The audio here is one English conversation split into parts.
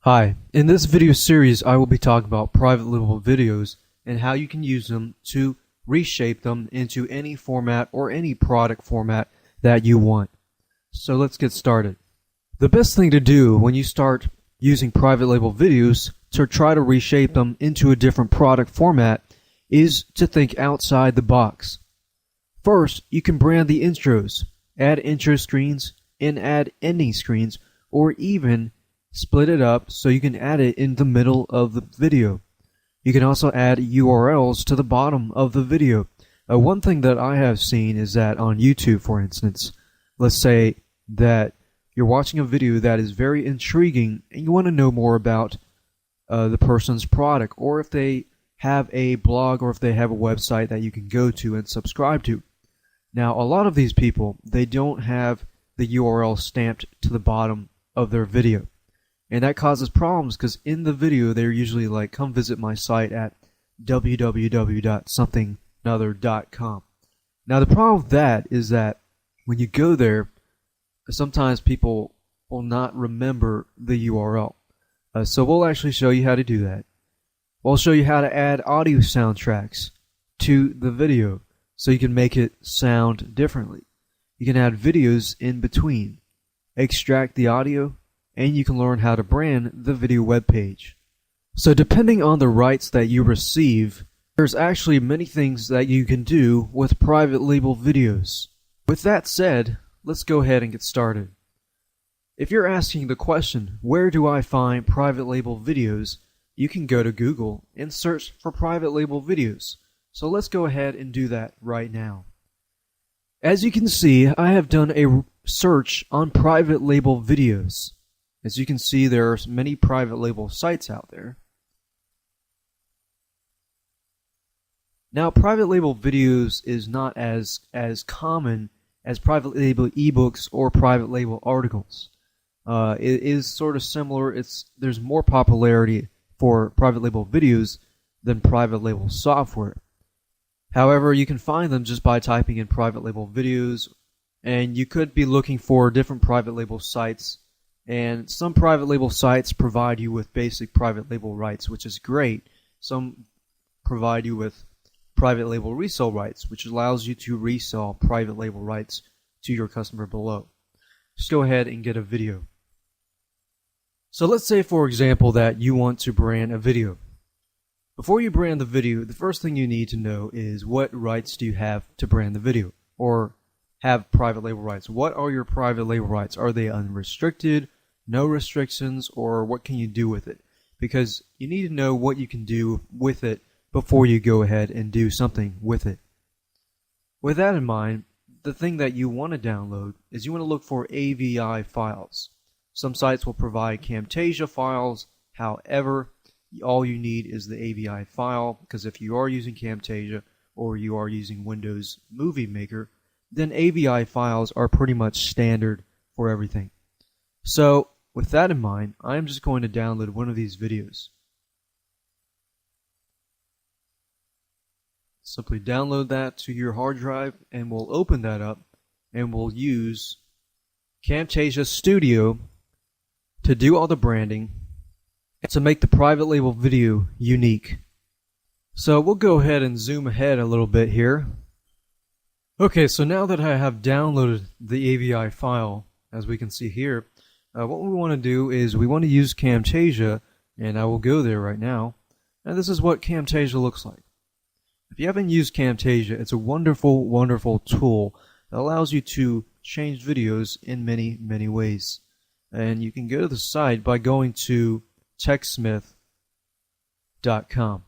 Hi, in this video series I will be talking about private label videos and how you can use them to reshape them into any format or any product format that you want. So let's get started. The best thing to do when you start using private label videos to try to reshape them into a different product format is to think outside the box. First, you can brand the intros, add intro screens, and add ending screens, or even split it up so you can add it in the middle of the video. You can also add URLs to the bottom of the video. One thing that I have seen is that on YouTube, for instance, let's say that you're watching a video that is very intriguing and you want to know more about the person's product, or if they have a blog or if they have a website that you can go to and subscribe to. Now, a lot of these people, they don't have the URL stamped to the bottom of their video. And that causes problems because in the video they're usually like, come visit my site at www.somethinganother.com. Now the problem with that is that when you go there, sometimes people will not remember the URL. So we'll actually show you how to do that. We'll show you how to add audio soundtracks to the video so you can make it sound differently. You can add videos in between, extract the audio, and you can learn how to brand the video web page. So depending on the rights that you receive, there's actually many things that you can do with private label videos. With that said, let's go ahead and get started. If you're asking the question, where do I find private label videos, you can go to Google and search for private label videos. So let's go ahead and do that right now. As you can see, I have done a search on private label videos. As you can see, there are many private label sites out there. Now, private label videos is not as common as private label ebooks or private label articles. It is sort of similar. There's more popularity for private label videos than private label software. However, you can find them just by typing in private label videos, and you could be looking for different private label sites. And some private label sites provide you with basic private label rights, which is great. Some provide you with private label resale rights, which allows you to resell private label rights to your customer below. Just go ahead and get a video. So let's say, for example, that you want to brand a video. Before you brand the video, the first thing you need to know is what rights do you have to brand the video or have private label rights. What are your private label rights? Are they unrestricted, no restrictions, or what can you do with it? Because you need to know what you can do with it before you go ahead and do something with it. With that in mind, the thing that you want to download is you want to look for AVI files. Some sites will provide Camtasia files. However, all you need is the AVI file, because if you are using Camtasia or you are using Windows Movie Maker, then AVI files are pretty much standard for everything. So with that in mind, I'm just going to download one of these videos. Simply download that to your hard drive and we'll open that up and we'll use Camtasia Studio to do all the branding to make the private label video unique. So we'll go ahead and zoom ahead a little bit here. Okay, so now that I have downloaded the AVI file, as we can see here, what we want to do is we want to use Camtasia, and I will go there right now. And this is what Camtasia looks like. If you haven't used Camtasia, it's a wonderful, wonderful tool that allows you to change videos in many, many ways. And you can go to the site by going to techsmith.com.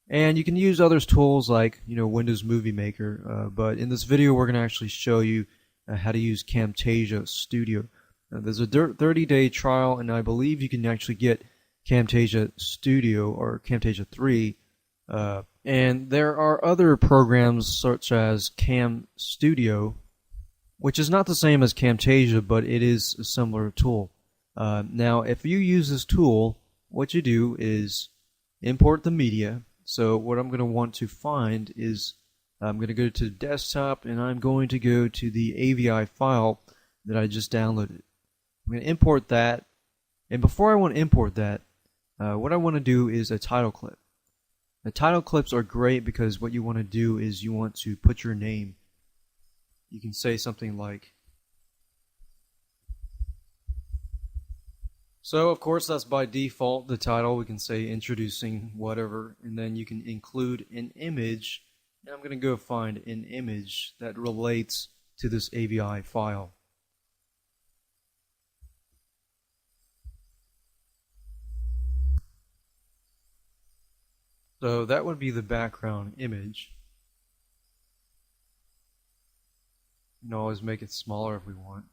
And you can use other tools like, Windows Movie Maker, but in this video we're going to actually show you how to use Camtasia Studio. There's a 30-day trial, and I believe you can actually get Camtasia Studio or Camtasia 3. And there are other programs such as Cam Studio, which is not the same as Camtasia, but it is a similar tool. Now, if you use this tool, what you do is import the media. So what I'm going to want to find is I'm going to go to desktop and I'm going to go to the AVI file that I just downloaded. I'm going to import that And before I want to import that, what I want to do is a title clip. The title clips are great because what you want to do is you want to put your name. You can say something like, so of course that's by default the title. We can say introducing whatever, and then you can include an image. And I'm going to go find an image that relates to this AVI file. So that would be the background image. You can always make it smaller if we want.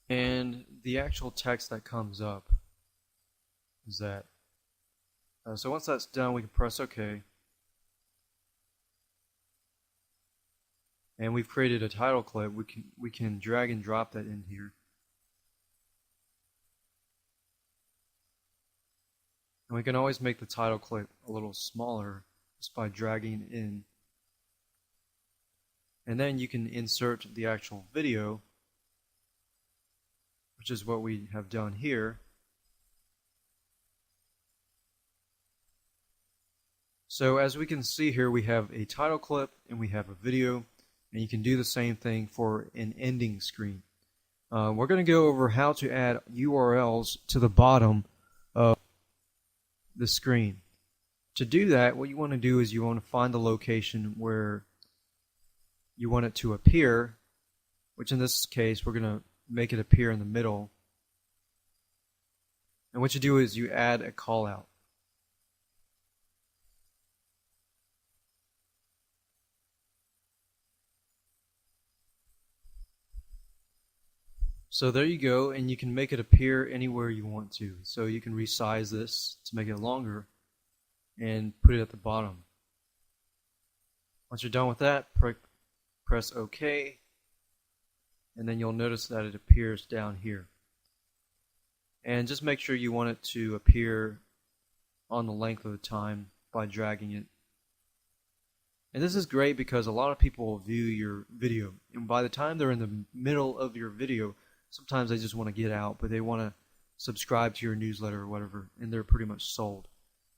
And the actual text that comes up is that. So once that's done, we can press OK. And we've created a title clip. We can drag and drop that in here. And we can always make the title clip a little smaller just by dragging it in. And then you can insert the actual video, which is what we have done here. So as we can see here, we have a title clip and we have a video, and you can do the same thing for an ending screen. We're going to go over how to add URLs to the bottom of the screen. To do that, what you want to do is you want to find the location where you want it to appear, which in this case we're going to make it appear in the middle. And what you do is you add a callout. So there you go, and you can make it appear anywhere you want to. So you can resize this to make it longer and put it at the bottom. Once you're done with that, press OK, and then you'll notice that it appears down here. And just make sure you want it to appear on the length of the time by dragging it. And this is great because a lot of people will view your video, and by the time they're in the middle of your video, sometimes they just want to get out, but they want to subscribe to your newsletter or whatever, and they're pretty much sold.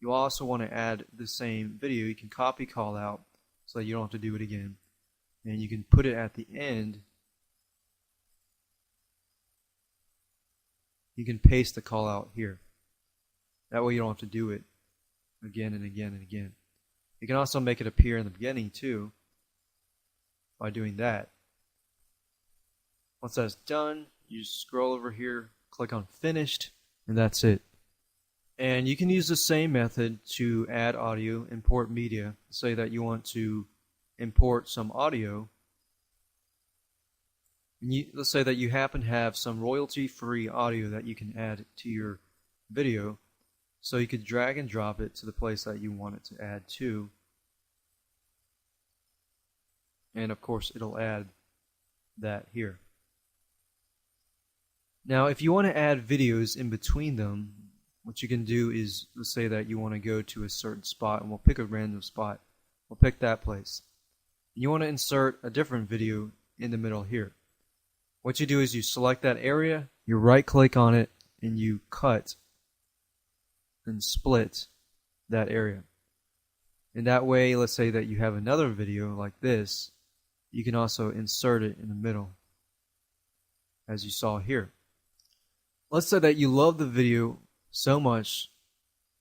You also want to add the same video. You can copy callout so that you don't have to do it again. And you can put it at the end. You can paste the callout here. That way you don't have to do it again and again and again. You can also make it appear in the beginning too by doing that. Once that's done, you just scroll over here, click on Finished, and that's it. And you can use the same method to add audio, import media. Say that you want to import some audio. And let's say that you happen to have some royalty-free audio that you can add to your video. So you could drag and drop it to the place that you want it to add to. And of course, it'll add that here. Now, if you want to add videos in between them, what you can do is, let's say that you want to go to a certain spot, and we'll pick a random spot. We'll pick that place. You want to insert a different video in the middle here. What you do is you select that area, you right-click on it, and you cut and split that area. And that way, let's say that you have another video like this, you can also insert it in the middle, as you saw here. Let's say that you love the video so much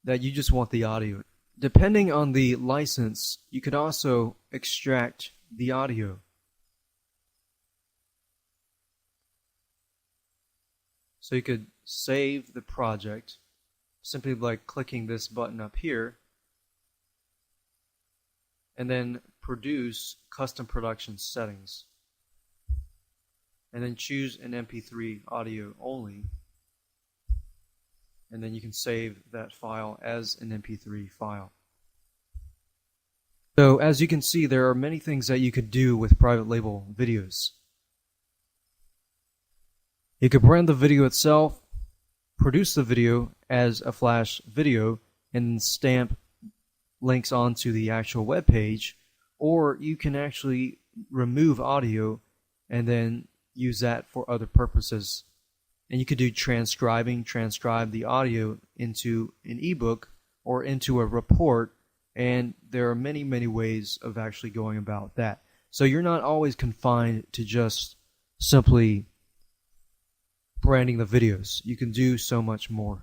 that you just want the audio. Depending on the license, you could also extract the audio. So you could save the project simply by clicking this button up here, and then produce custom production settings, and then choose an MP3 audio only, and then you can save that file as an MP3 file. So as you can see, there are many things that you could do with private label videos. You could brand the video itself, produce the video as a flash video, and stamp links onto the actual web page, or you can actually remove audio and then use that for other purposes. And you could do transcribe the audio into an ebook or into a report, and there are many, many ways of actually going about that. So you're not always confined to just simply branding the videos. You can do so much more.